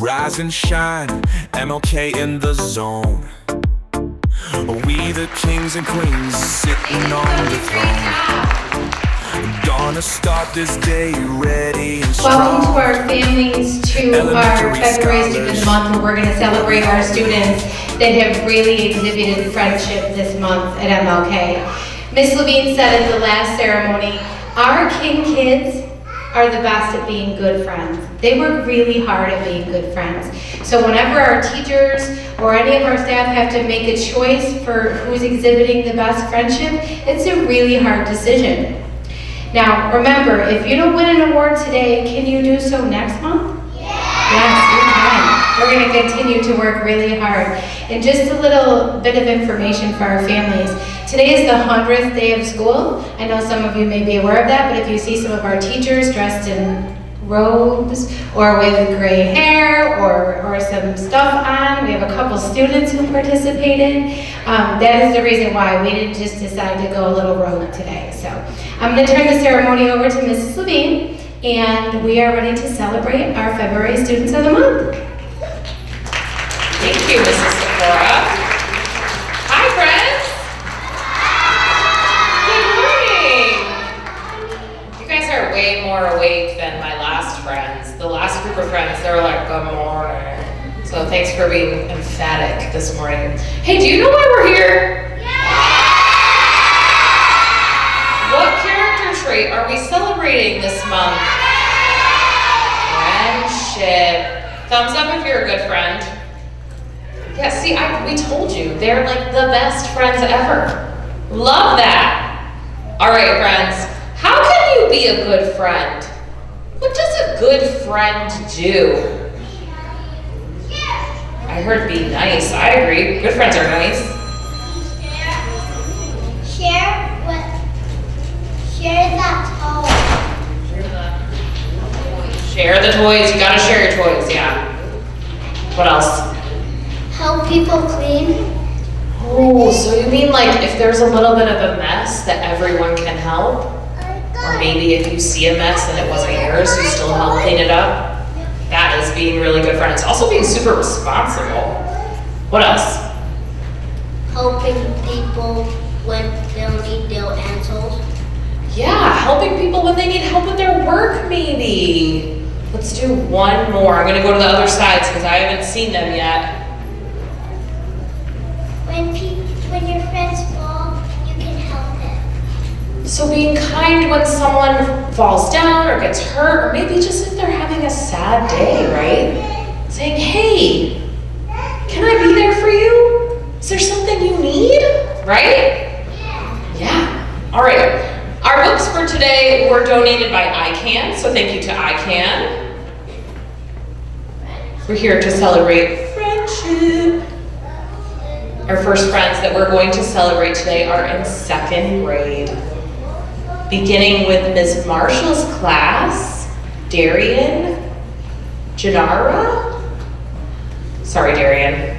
Rise and shine, MLK in the zone. We the kings and queens sitting on the throne. Gonna start this day ready and strong. Welcome to our families to our February Student Month, where we're going to celebrate our students that have really exhibited friendship this month at MLK. Ms. Levine said at the last ceremony, our King kids are the best at being good friends. They work really hard at being good friends. So whenever our teachers or any of our staff have to make a choice for who's exhibiting the best friendship, it's a really hard decision. Now, remember, if you don't win an award today, can you do so next month? Yes, you can. We're going to continue to work really hard. And just a little bit of information for our families. Today is the 100th day of school. I know some of you may be aware of that, but if you see some of our teachers dressed in robes or with gray hair or some stuff on, we have a couple students who participated. That is the reason why we didn't just decide to go a little rogue today. So I'm going to turn the ceremony over to Mrs. Levine, and we are ready to celebrate our February Students of the Month. Thank you, Mrs. Sephora. Hi, friends. Good morning. You guys are way more awake than my last friends. The last group of friends, they were like, good morning. So thanks for being emphatic this morning. Hey, do you know why we're here? What character trait are we celebrating this month? Friendship. Thumbs up if you're a good friend. Yeah, see, we told you, they're like the best friends ever. Love that. All right, friends, how can you be a good friend? What does a good friend do? I heard be nice. I agree. Good friends are nice. Share the toys. You gotta share your toys, yeah. What else? Help people clean. Oh, so you mean like if there's a little bit of a mess that everyone can help? Or maybe if you see a mess and it wasn't yours, you still help clean it up? That is being really good friends. Also being super responsible. What else? Helping people when they'll need their answers. Yeah, helping people when they need help with their work maybe. Let's do one more. I'm gonna go to the other sides because I haven't seen them yet. When your friends fall, you can help them. So being kind when someone falls down or gets hurt, or maybe just if they're having a sad day, right? Saying, hey, can I be there for you? Is there something you need? Right? Yeah. All right. Our books for today were donated by ICANN, so thank you to ICANN. We're here to celebrate friendship. Our first friends that we're going to celebrate today are in 2nd grade. Beginning with Ms. Marshall's class, Darian, Janara. Sorry, Darian.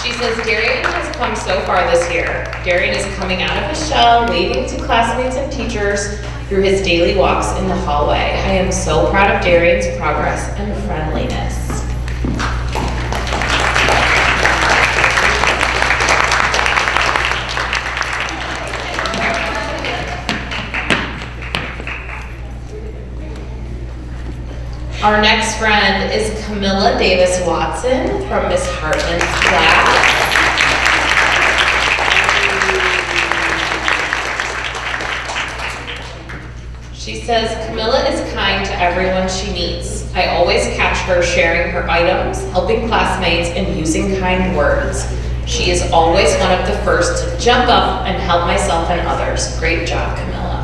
She says Darian has come so far this year. Darian is coming out of his shell, waving to classmates and teachers through his daily walks in the hallway. I am so proud of Darian's progress and friendliness. Our next friend is Camilla Davis Watson from Miss Hartman's class. She says, Camilla is kind to everyone she meets. I always catch her sharing her items, helping classmates, and using kind words. She is always one of the first to jump up and help myself and others. Great job, Camilla.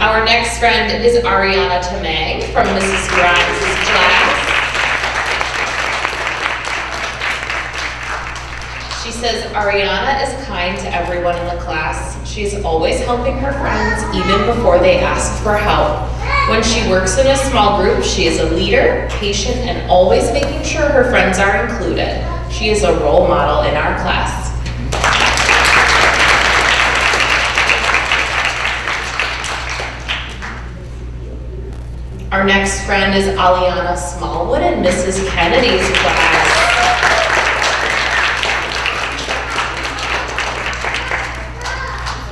Our next friend is Ariana Tamang from Mrs. Grimes' class. She says, Ariana is kind to everyone in the class. She's always helping her friends even before they ask for help. When she works in a small group, she is a leader, patient, and always making sure her friends are included. She is a role model in our class. Our next friend is Aliana Smallwood in Mrs. Kennedy's class.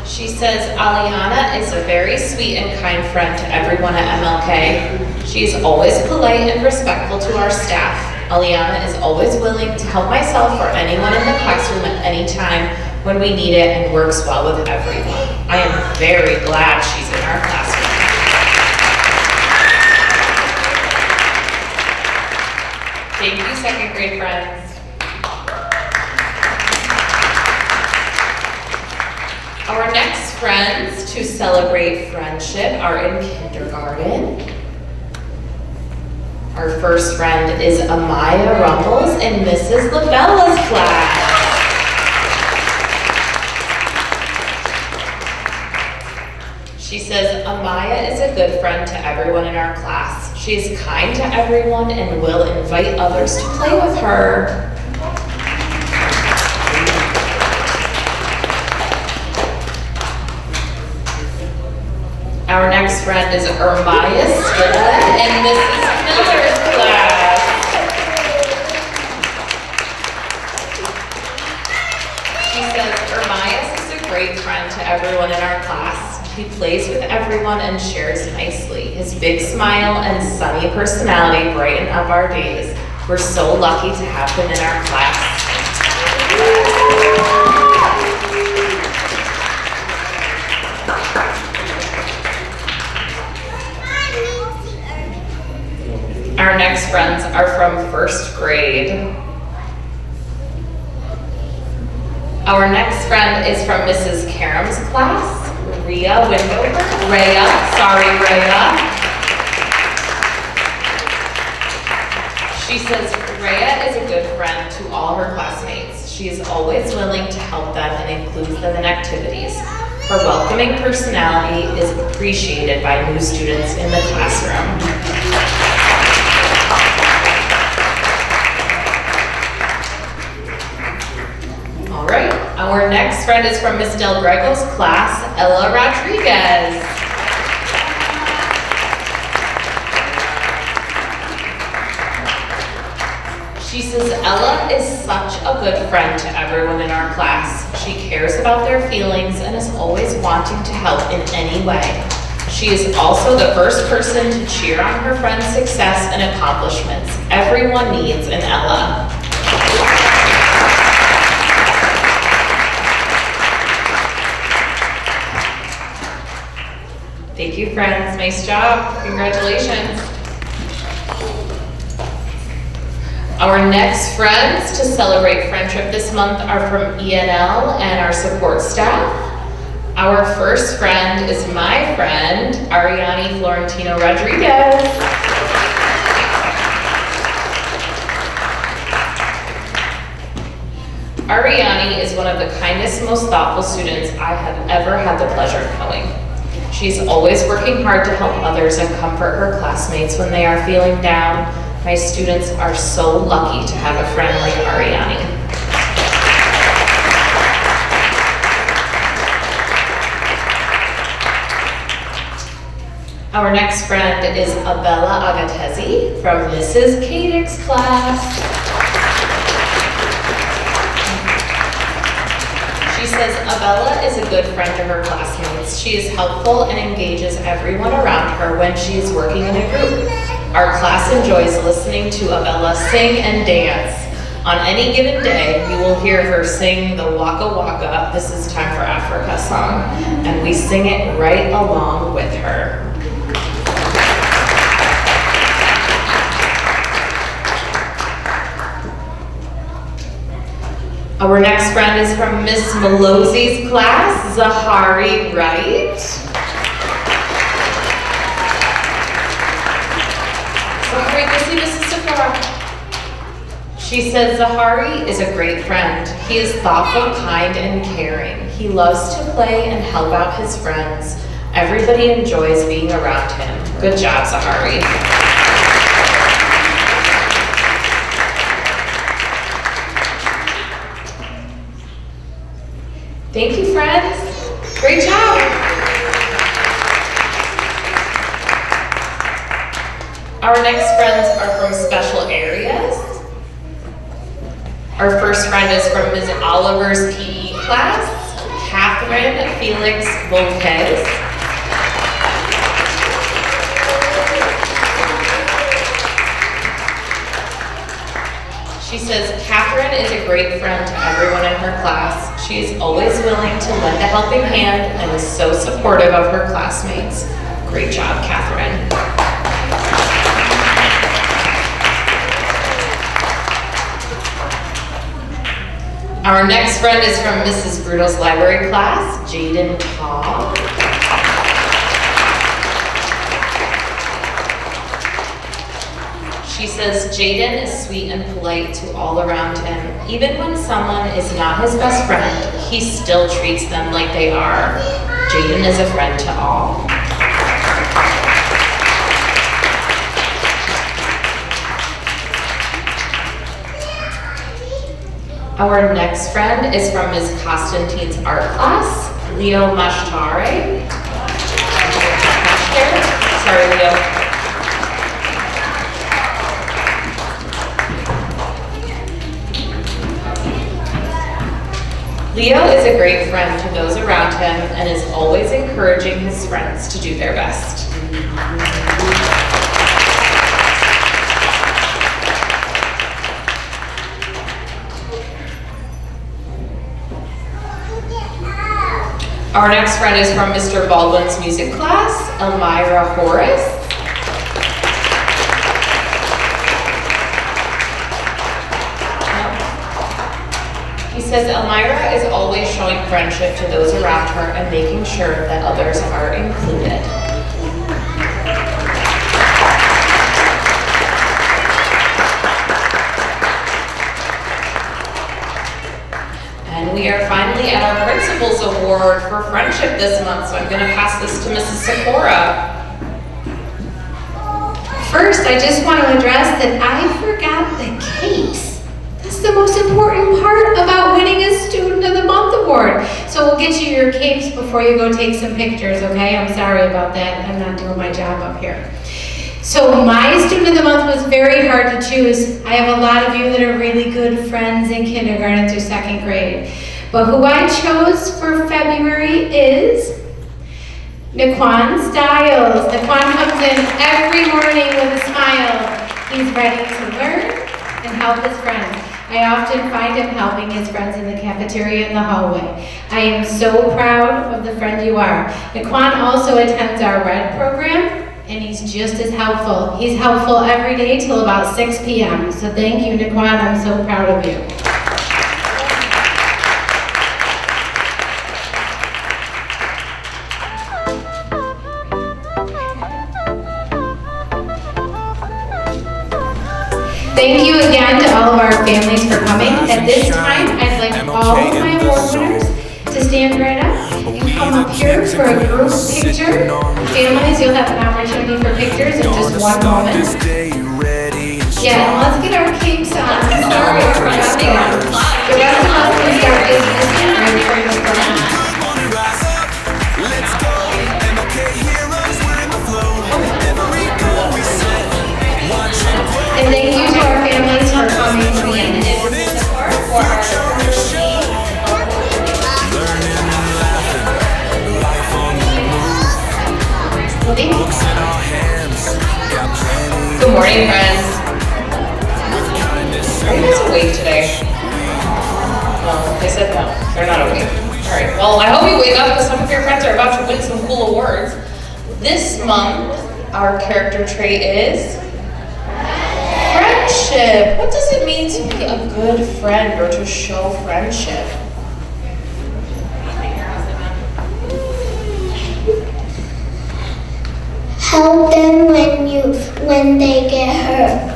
She says Aliana is a very sweet and kind friend to everyone at MLK. She is always polite and respectful to our staff. Aliana is always willing to help myself or anyone in the classroom at any time when we need it and works well with everyone. I am very glad she's in our classroom. Thank you, second grade friends. Our next friends to celebrate friendship are in kindergarten. Our first friend is Amaya Rumples in Mrs. Labella's class. She says Amaya is a good friend to everyone in our class. She is kind to everyone and will invite others to play with her. Our next friend is Ermias Strickland in Mrs. Miller's class. She says Ermias is a great friend to everyone in our class. He plays with everyone and shares nicely. His big smile and sunny personality brighten up our days. We're so lucky to have him in our class. Our next friends are from first grade. Our next friend is from Mrs. Karam's class, Rhea Windover. Rhea. She says Rhea is a good friend to all her classmates. She is always willing to help them and includes them in activities. Her welcoming personality is appreciated by new students in the classroom. All right, our next friend is from Miss Del Grego's class, Ella Rodriguez. She says Ella is such a good friend to everyone in our class. She cares about their feelings and is always wanting to help in any way. She is also the first person to cheer on her friend's success and accomplishments. Everyone needs an Ella. Thank you, friends. Nice job. Congratulations. Our next friends to celebrate friendship this month are from ENL and our support staff. Our first friend is my friend, Ariani Florentino Rodriguez. Ariani is one of the kindest, most thoughtful students I have ever had the pleasure of knowing. She's always working hard to help others and comfort her classmates when they are feeling down. My students are so lucky to have a friend like Ariani. Our next friend is Abella Agatesi from Mrs. Kadick's class. She says Abella is a good friend to her classmates. She is helpful and engages everyone around her when she is working in a group. Our class enjoys listening to Abella sing and dance. On any given day, you will hear her sing the Waka Waka, This Is Time for Africa song, and we sing it right along with her. Our next friend is from Miss Melosi's class, Zahari Wright. Zahari, go see Mrs. Sephora. She says Zahari is a great friend. He is thoughtful, kind, and caring. He loves to play and help out his friends. Everybody enjoys being around him. Good job, Zahari. Thank you, friends. Great job. Our next friends are from special areas. Our first friend is from Ms. Oliver's PE class, Catherine Felix Volquez. She says, Catherine is a great friend to everyone in her class. She is always willing to lend a helping hand and is so supportive of her classmates. Great job, Catherine. Our next friend is from Mrs. Bruto's library class, Jaden Taw. She says, Jaden is sweet and polite to all around him. Even when someone is not his best friend, he still treats them like they are. Jaden is a friend to all. Our next friend is from Ms. Constantine's art class, Leo Mashtare. Sorry, Leo. Leo is a great friend to those around him and is always encouraging his friends to do their best. Our next friend is from Mr. Baldwin's music class, Elmira Horace. He says Elmira is always showing friendship to those around her and making sure that others are included. And we are finally at our Principal's Award for Friendship this month, so I'm going to pass this to Mrs. Sikora. First, I just want to address that I forgot the cakes. That's the most important part about winning a Student of the Month award. So we'll get you your cakes before you go take some pictures, okay? I'm sorry about that. I'm not doing my job up here. So my Student of the Month was very hard to choose. I have a lot of you that are really good friends in kindergarten through 2nd grade. But who I chose for February is Naquan Stiles. Naquan comes in every morning with a smile. He's ready to learn and help his friends. I often find him helping his friends in the cafeteria and the hallway. I am so proud of the friend you are. Naquan also attends our RED program, and he's just as helpful. He's helpful every day till about 6 p.m. So thank you, Naquan. I'm so proud of you. Thank you again to all of our families for coming. At this time, I'd like all of my award winners to stand right up and come up here for a group picture. Families, you'll have an opportunity for pictures in just one moment. Yeah, and let's get our cakes on. Sorry for messing up. The rest of us can start business right here in the front. And thank you to our families for coming to me. Good morning, friends. Are you guys awake today? No, they said no. They're not awake. All right. Well, I hope you wake up because some of your friends are about to win some cool awards. This month, our character trait is friendship. What does it mean to be a good friend or to show friendship? Help them when they get hurt.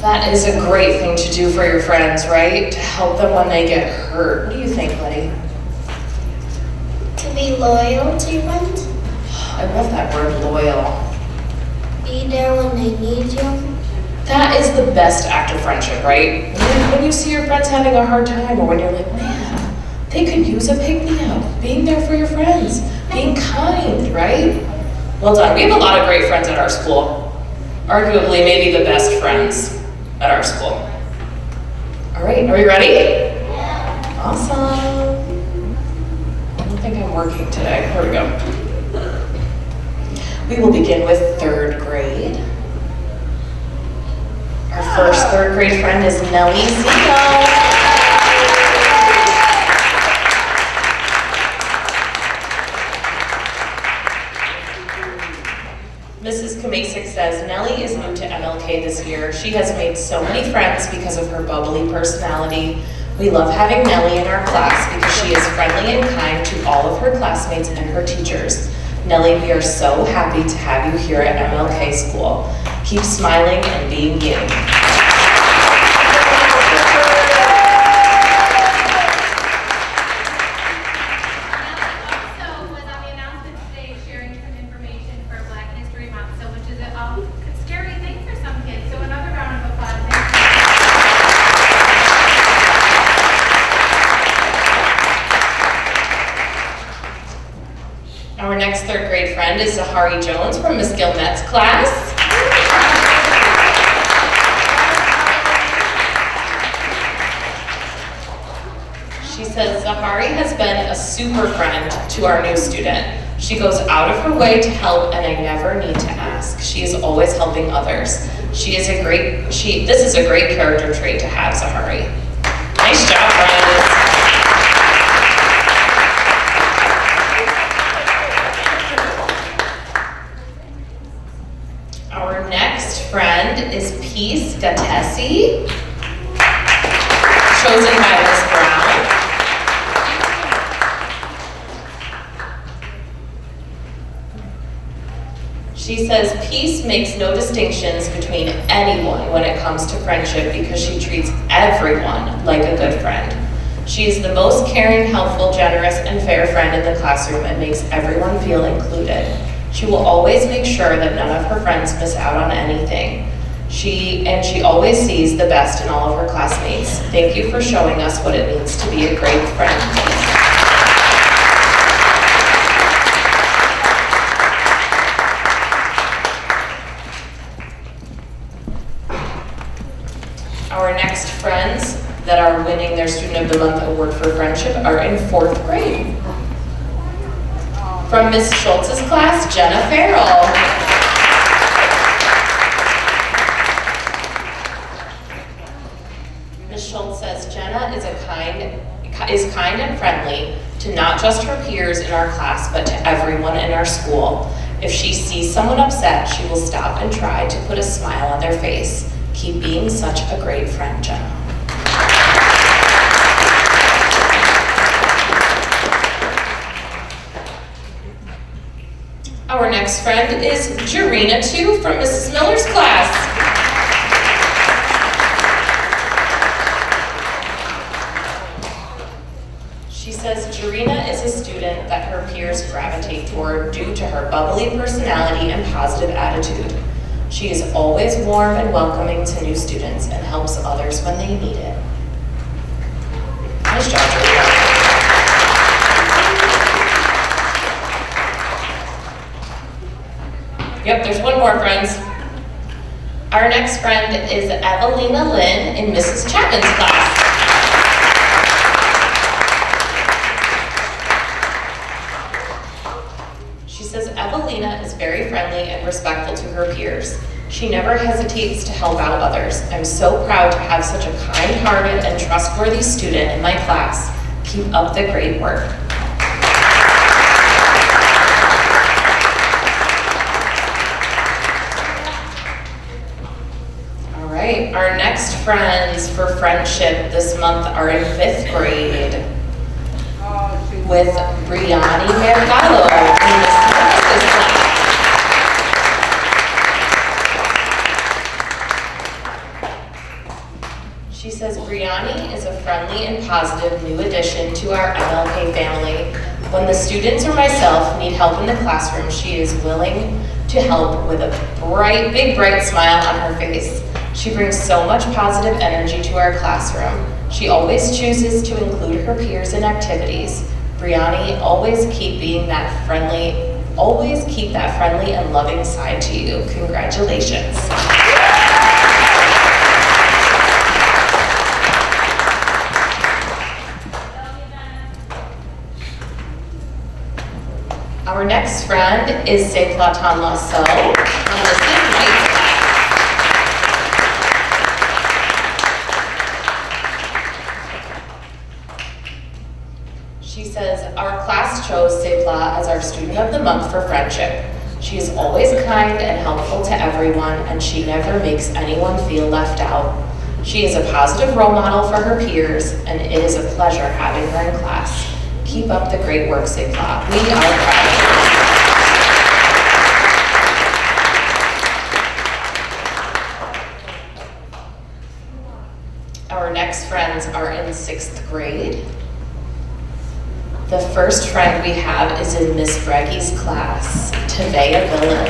That is a great thing to do for your friends, right? To help them when they get hurt. What do you think, Letty? To be loyal to your friends. I love that word, loyal. Be there when they need you. That is the best act of friendship, right? When you see your friends having a hard time, or when you're like, man, they could use a pick-me-up. Being there for your friends, being kind, right? Well done. We have a lot of great friends at our school. Arguably, maybe the best friends at our school. All right, are we ready? Awesome. I don't think I'm working today. Here we go. We will begin with 3rd grade. Our first 3rd grade friend is Nellie Zico. Mrs. Kamasic says, Nellie is new to MLK this year. She has made so many friends because of her bubbly personality. We love having Nellie in our class because she is friendly and kind to all of her classmates and her teachers. Nellie, we are so happy to have you here at MLK School. Keep smiling and being you. Also was on the announcement today sharing some information for Black History Month, so which is a scary thing for some kids. So another round of applause. Our next 3rd grade friend is Zahari Jones from Miss Gilmette's class. She says, Zahari has been a super friend to our new student. She goes out of her way to help and I never need to ask. She is always helping others. This is a great character trait to have, Zahari. Nice job, friends. Our next friend is Peace Gatesi, chosen by Miss Brown. She says, Peace makes no distinctions between anyone when it comes to friendship because she treats everyone like a good friend. She is the most caring, helpful, generous, and fair friend in the classroom and makes everyone feel included. She will always make sure that none of her friends miss out on anything. She always sees the best in all of her classmates. Thank you for showing us what it means to be a great friend. Our next friends that are winning their Student of the Month Award for Friendship are in 4th grade. From Miss Schultz's class, Jenna Farrell. Miss Schultz says Jenna is kind and friendly to not just her peers in our class, but to everyone in our school. If she sees someone upset, she will stop and try to put a smile on their face. Keep being such a great friend, Jenna. Our next friend is Jarena 2 from Mrs. Miller's class. She says Jarena is a student that her peers gravitate toward due to her bubbly personality and positive attitude. She is always warm and welcoming to new students and helps others when they need it. Nice job, Jarena. Yep, there's one more, friends. Our next friend is Evelina Lynn in Mrs. Chapman's class. She says Evelina is very friendly and respectful to her peers. She never hesitates to help out others. I'm so proud to have such a kind-hearted and trustworthy student in my class. Keep up the great work. Our next friends for friendship this month are in 5th grade with Brianni Mercado in Miss Marcus's class. She says Brianni is a friendly and positive new addition to our MLK family. When the students or myself need help in the classroom, she is willing to to help with a big bright smile on her face. She brings so much positive energy to our classroom. She always chooses to include her peers in activities. Brianni, always keep that friendly and loving side to you. Congratulations. Our next friend is Seplatan Lasso from the Sim Heights class. She says, our class chose Sepla as our Student of the Month for friendship. She is always kind and helpful to everyone, and she never makes anyone feel left out. She is a positive role model for her peers, and it is a pleasure having her in class. Keep up the great work, Sepla. We are proud of you. Our next friends are in 6th grade. The first friend we have is in Miss Breggy's class, Tavea Billings.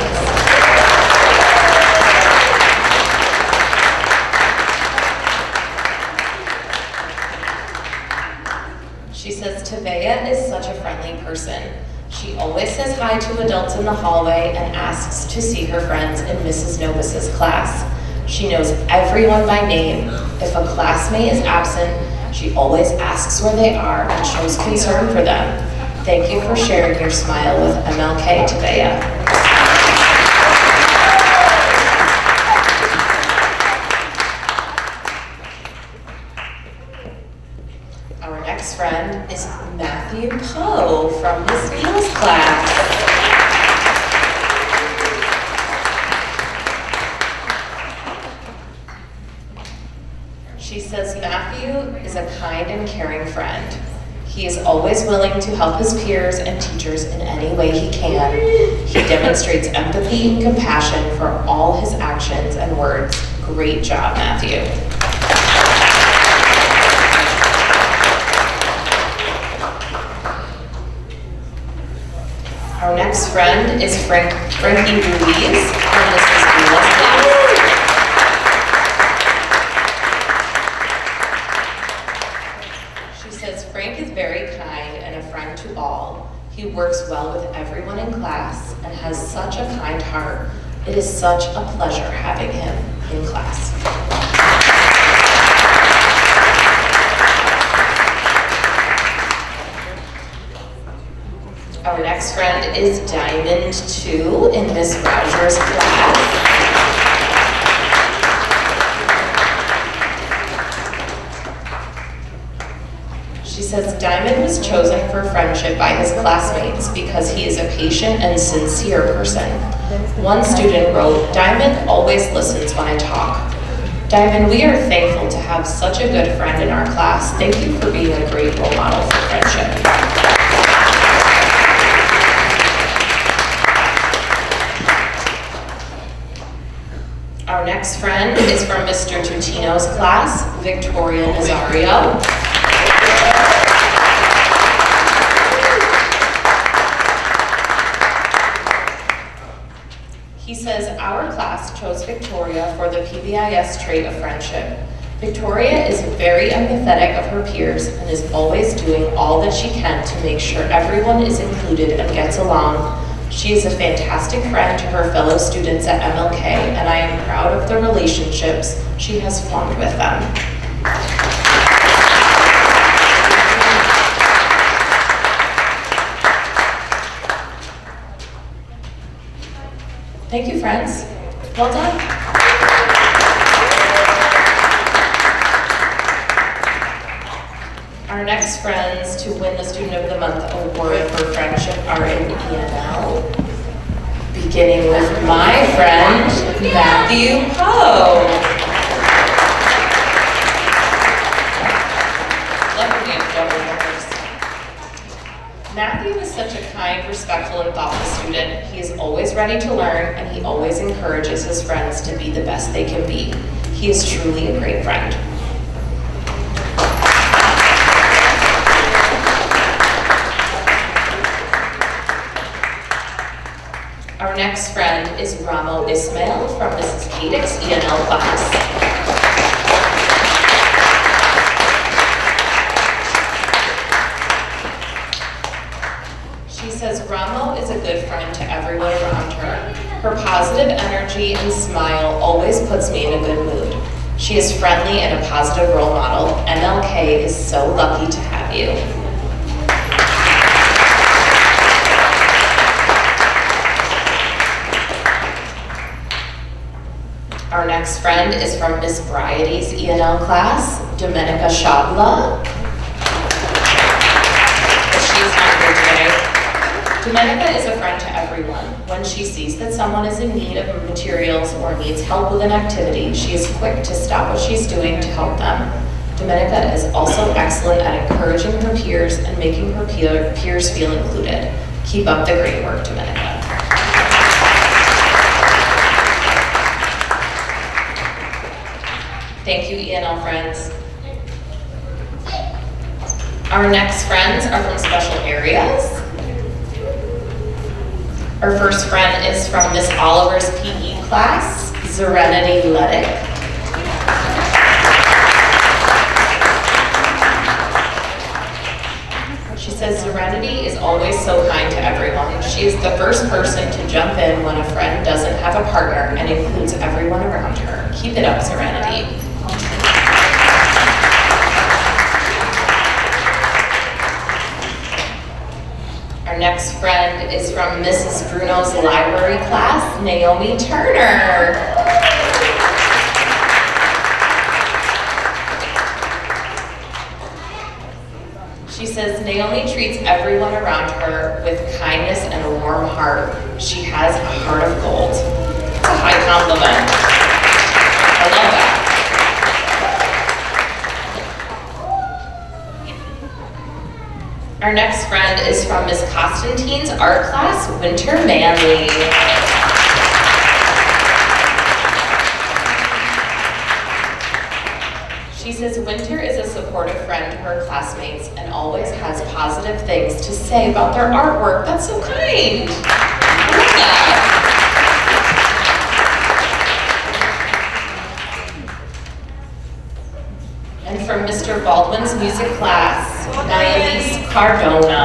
She says Tavea is such a friendly person. She always says hi to adults in the hallway and asks to see her friends in Mrs. Novus's class. She knows everyone by name. If a classmate is absent, she always asks where they are and shows concern for them. Thank you for sharing your smile with MLK, Tavea. Our next friend is Matthew Poe from Miss Neal's class. She says Matthew is a kind and caring friend. He is always willing to help his peers and teachers in any way he can. He demonstrates empathy and compassion for all his actions and words. Great job, Matthew. Our next friend is Frankie Ruiz from Mrs. Gula's class. Frank is very kind and a friend to all. He works well with everyone in class and has such a kind heart. It is such a pleasure having him in class. Our next friend is Diamond 2 in Miss Rauger's class. She says Diamond was chosen for friendship by his classmates because he is a patient and sincere person. One student wrote, Diamond always listens when I talk. Diamond, we are thankful to have such a good friend in our class. Thank you for being a great role model for friendship. Our next friend is from Mr. Tutino's class, Victoria Nazario. He says, our class chose Victoria for the PBIS trait of friendship. Victoria is very empathetic of her peers and is always doing all that she can to make sure everyone is included and gets along. She is a fantastic friend to her fellow students at MLK, and I am proud of the relationships she has formed with them. Thank you, friends. Well done. Our next friends to win the Student of the Month award for friendship are in ENL, beginning with my friend, Matthew Poe. Matthew is such a kind, respectful, and thoughtful student. He is always ready to learn, and he always encourages his friends to be the best they can be. He is truly a great friend. Our next friend is Ramo Ismail from Mrs. Kadick's ENL class. She says Ramo is a good friend to everyone around her. Her positive energy and smile always puts me in a good mood. She is friendly and a positive role model. MLK is so lucky to have you. Our next friend is from Miss Variety's ENL class, Domenica Shabla. She's not here today. Domenica is a friend to everyone. When she sees that someone is in need of materials or needs help with an activity, she is quick to stop what she's doing to help them. Domenica is also excellent at encouraging her peers and making her peers feel included. Keep up the great work, Domenica. Thank you, ENL friends. Our next friends are from special areas. Our first friend is from Miss Oliver's PE class, Serenity Luddick. She says Serenity is always so kind to everyone. She is the first person to jump in when a friend doesn't have a partner and includes everyone around her. Keep it up, Serenity. Our next friend is from Mrs. Bruno's library class, Naomi Turner. She says Naomi treats everyone around her with kindness and a warm heart. She has a heart of gold. It's a high compliment. I love that. Our next friend is from Miss Constantine's art class, Winter Manley. She says Winter is a supportive friend to her classmates and always has positive things to say about their artwork. That's so kind. I love that. And from Mr. Baldwin's music class, Nialise Cardona.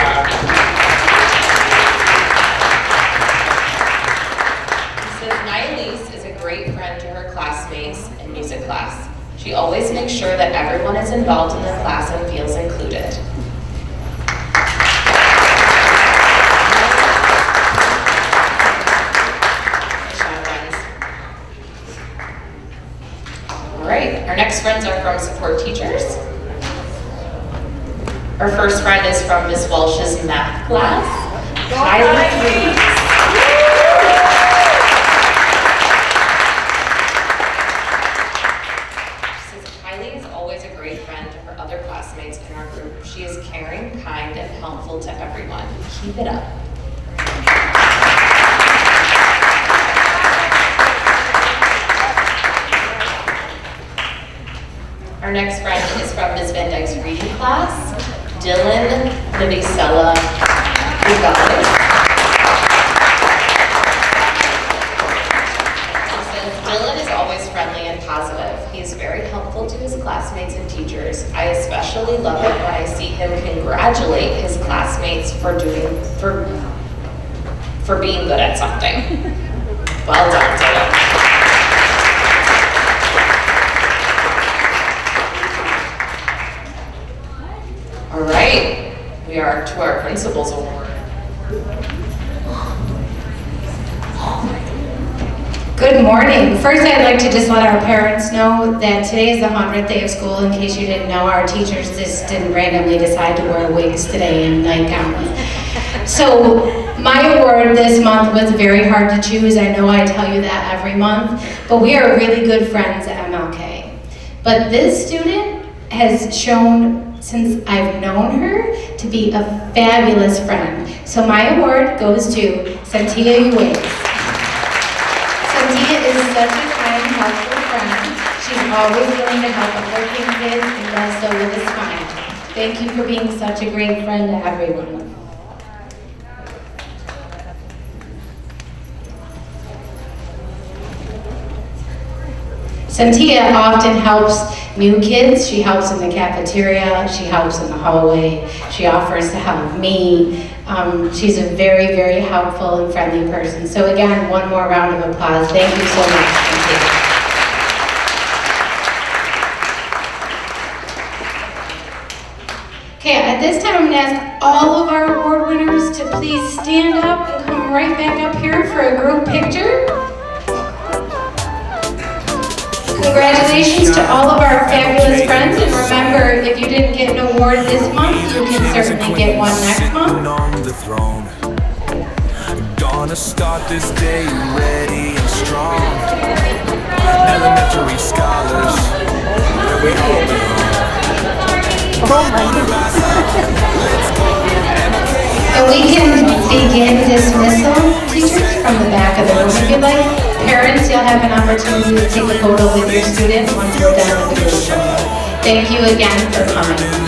He says Nialise is a great friend to her classmates in music class. She always makes sure that everyone is involved in the class and feels included. All right, our next friends are from support teachers. Our first friend is from Miss Walsh's math class, Kylie Reeves. She says Kylie is always a great friend to her other classmates in our group. She is caring, kind, and helpful to everyone. Keep it up. Our next friend is from Ms. Van Dyke's reading class, Dylan Navicella Gonzalez. She says, Dylan is always friendly and positive. He is very helpful to his classmates and teachers. I especially love it when I see him congratulate his classmates for being good at something. Well done, Dylan. All right, we are to our Principal's Award. Good morning. First, I'd like to just let our parents know that today is the 100th day of school. In case you didn't know, our teachers just didn't randomly decide to wear wigs today and nightgowns. So my award this month was very hard to choose. I know I tell you that every month, but we are really good friends at MLK. But this student has shown, since I've known her, to be a fabulous friend. So my award goes to Santia Uwais. Santia is such a kind, helpful friend. She's always willing to help a working kid and does so with a smile. Thank you for being such a great friend to everyone. Cynthia often helps new kids. She helps in the cafeteria, she helps in the hallway, she offers to help me. She's a very, very helpful and friendly person. So again, one more round of applause. Thank you so much, Cynthia. Okay, at this time I'm going to ask all of our award winners to please stand up and come right back up here for a group picture. Congratulations to all of our fabulous friends, and remember, if you didn't get an award this month, you can certainly get one next month. On the throne, gonna start this day ready and strong. Elementary scholars, where we all belong. And we can begin dismissal, teachers, from the back of the room if you'd like. Parents, you'll have an opportunity to take a photo with your student once we're done with the group photo. Thank you again for coming.